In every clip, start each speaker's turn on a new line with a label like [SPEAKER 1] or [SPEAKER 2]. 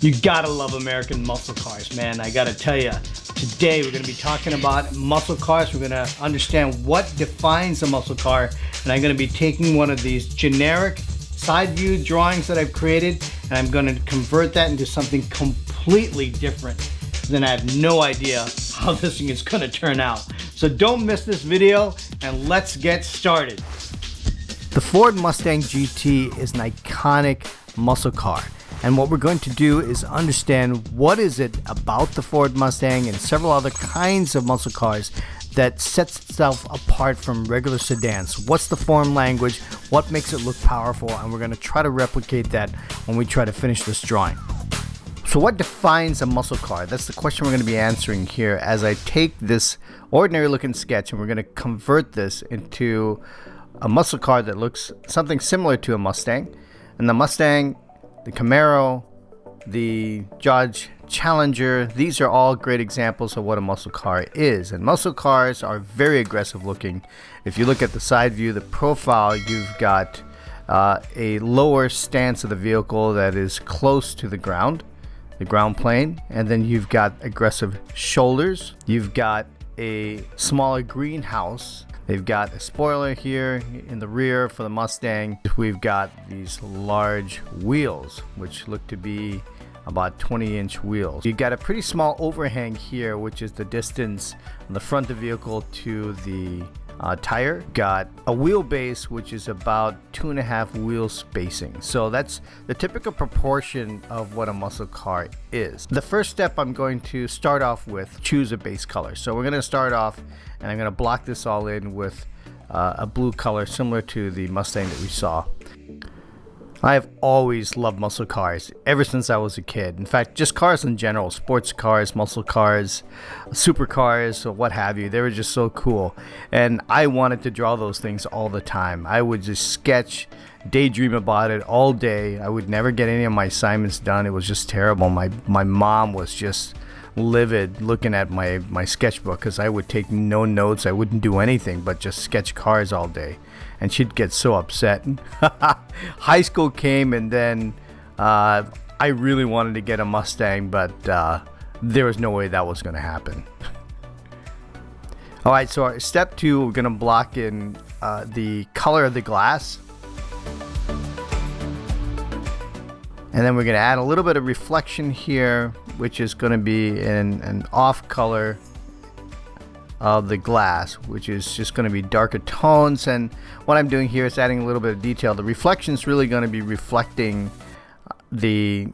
[SPEAKER 1] You gotta love American muscle cars, man. I gotta tell you, today we're gonna be talking about muscle cars. We're gonna understand what defines a muscle car, and I'm gonna be taking one of these generic side view drawings that I've created, and I'm gonna convert that into something completely different. Then I have no idea how this thing is gonna turn out. So don't miss this video, and let's get started. The Ford Mustang GT is an iconic muscle car. And what we're going to do is understand what is it about the Ford Mustang and several other kinds of muscle cars that sets itself apart from regular sedans. What's the form language? What makes it look powerful? And we're going to try to replicate that when we try to finish this drawing. So what defines a muscle car? That's the question we're going to be answering here as I take this ordinary looking sketch and we're going to convert this into a muscle car that looks something similar to a Mustang. And the Mustang, the Camaro, the Dodge Challenger, these are all great examples of what a muscle car is. And muscle cars are very aggressive looking. If you look at the side view, the profile, you've got a lower stance of the vehicle that is close to the ground plane, and then you've got aggressive shoulders. You've got a smaller greenhouse. They've got a spoiler here in the rear for the Mustang. We've got these large wheels, which look to be about 20-inch wheels. You've got a pretty small overhang here, which is the distance from the front of the vehicle to the tire. Got a wheelbase, which is about 2.5 wheel spacing. So that's the typical proportion of what a muscle car is. The first step, I'm going to start off with choose a base color. So we're going to start off and I'm going to block this all in with a blue color similar to the Mustang that we saw. I have always loved muscle cars ever since I was a kid. In fact, just cars in general, sports cars, muscle cars, supercars, or what have you. They were just so cool. And I wanted to draw those things all the time. I would just sketch, daydream about it all day. I would never get any of my assignments done. It was just terrible. My mom was just livid looking at my sketchbook because I would take no notes. I wouldn't do anything but just sketch cars all day. And she'd get so upset. High school came, and then I really wanted to get a Mustang, but there was no way that was going to happen. All right, so our step 2, we're going to block in the color of the glass. And then we're going to add a little bit of reflection here, which is going to be in an off color of the glass, which is just going to be darker tones. And what I'm doing here is adding a little bit of detail. The reflection is really going to be reflecting the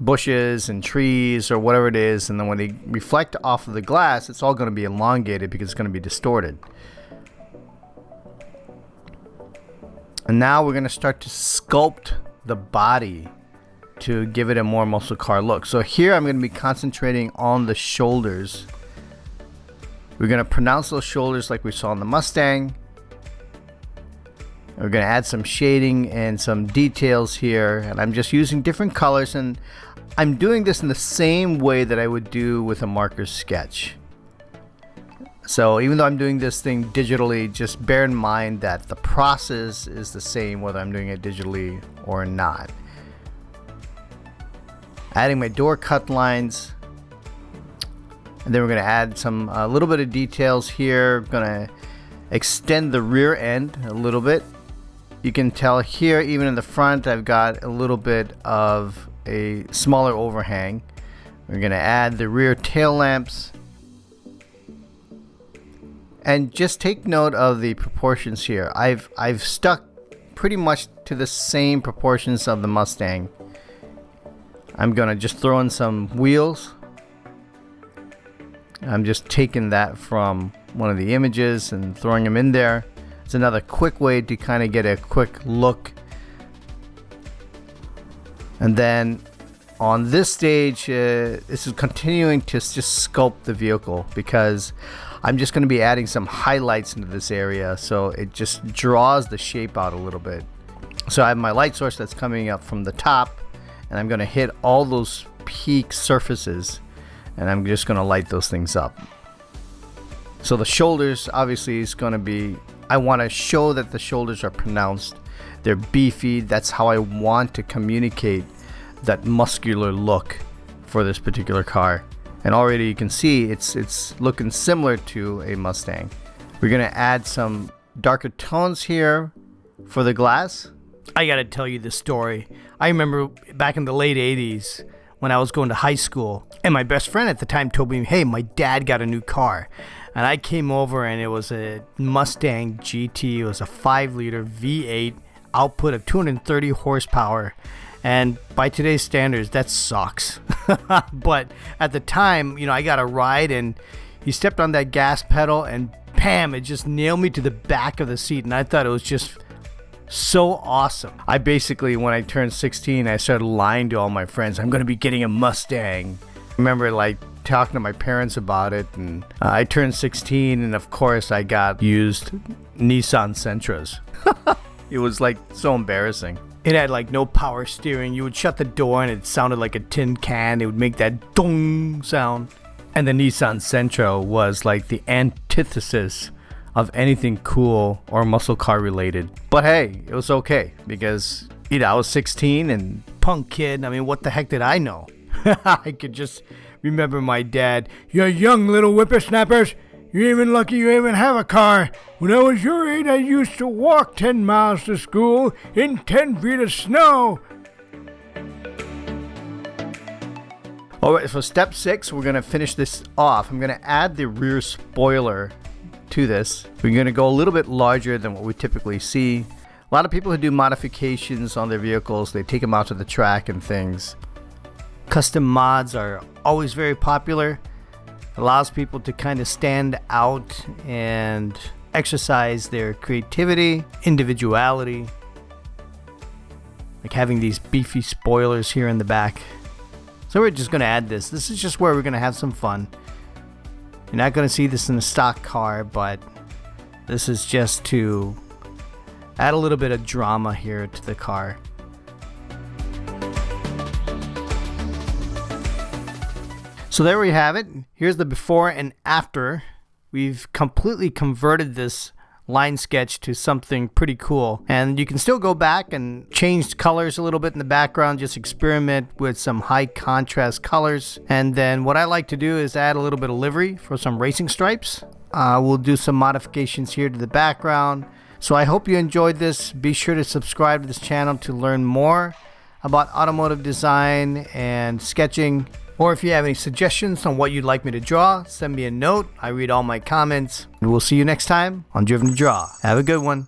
[SPEAKER 1] bushes and trees or whatever it is, and then when they reflect off of the glass, it's all going to be elongated because it's going to be distorted. And now we're going to start to sculpt the body to give it a more muscle car look. So here I'm going to be concentrating on the shoulders. We're going to pronounce those shoulders like we saw in the Mustang. We're going to add some shading and some details here, and I'm just using different colors, and I'm doing this in the same way that I would do with a marker sketch. So even though I'm doing this thing digitally, just bear in mind that the process is the same whether I'm doing it digitally or not. Adding my door cut lines. And then we're going to add some a little bit of details here. Going to extend the rear end a little bit. You can tell here, even in the front, I've got a little bit of a smaller overhang. We're going to add the rear tail lamps. And just take note of the proportions here. I've stuck pretty much to the same proportions of the Mustang. I'm going to just throw in some wheels. I'm just taking that from one of the images and throwing them in there. It's another quick way to kind of get a quick look. And then on this stage, this is continuing to just sculpt the vehicle because I'm just going to be adding some highlights into this area so it just draws the shape out a little bit. So I have my light source that's coming up from the top, and I'm going to hit all those peak surfaces, and I'm just going to light those things up. So the shoulders obviously is going to be, I want to show that the shoulders are pronounced. They're beefy. That's how I want to communicate that muscular look for this particular car. And already you can see it's looking similar to a Mustang. We're gonna add some darker tones here for the glass. I gotta tell you this story. I remember back in the late 80s when I was going to high school, and my best friend at the time told me, hey, my dad got a new car. And I came over and it was a Mustang GT. It was a 5-liter V8 output of 230 horsepower. And by today's standards, that sucks. But at the time, you know, I got a ride and he stepped on that gas pedal and bam, it just nailed me to the back of the seat. And I thought it was just so awesome. I basically, when I turned 16, I started lying to all my friends. I'm going to be getting a Mustang. I remember like talking to my parents about it, and I turned 16 and of course I got used Nissan Sentras. It was like so embarrassing. It had like no power steering. You would shut the door and it sounded like a tin can. It would make that dong sound. And the Nissan Sentra was like the antithesis of anything cool or muscle car related. But hey, it was okay because, you know, I was 16 and punk kid. I mean, what the heck did I know? I could just remember my dad. You young little whippersnappers. You're even lucky you even have a car. When I was your age, I used to walk 10 miles to school in 10 feet of snow. Alright, so step 6, we're going to finish this off. I'm going to add the rear spoiler to this. We're going to go a little bit larger than what we typically see. A lot of people who do modifications on their vehicles, they take them out to the track and things. Custom mods are always very popular. Allows people to kind of stand out and exercise their creativity, individuality. Like having these beefy spoilers here in the back. So we're just going to add this. This is just where we're going to have some fun. You're not going to see this in a stock car, but this is just to add a little bit of drama here to the car. So there we have it. Here's the before and after. We've completely converted this line sketch to something pretty cool. And you can still go back and change colors a little bit in the background. Just experiment with some high contrast colors. And then what I like to do is add a little bit of livery for some racing stripes. We'll do some modifications here to the background. So I hope you enjoyed this. Be sure to subscribe to this channel to learn more about automotive design and sketching. Or if you have any suggestions on what you'd like me to draw, send me a note. I read all my comments. And we'll see you next time on Driven to Draw. Have a good one.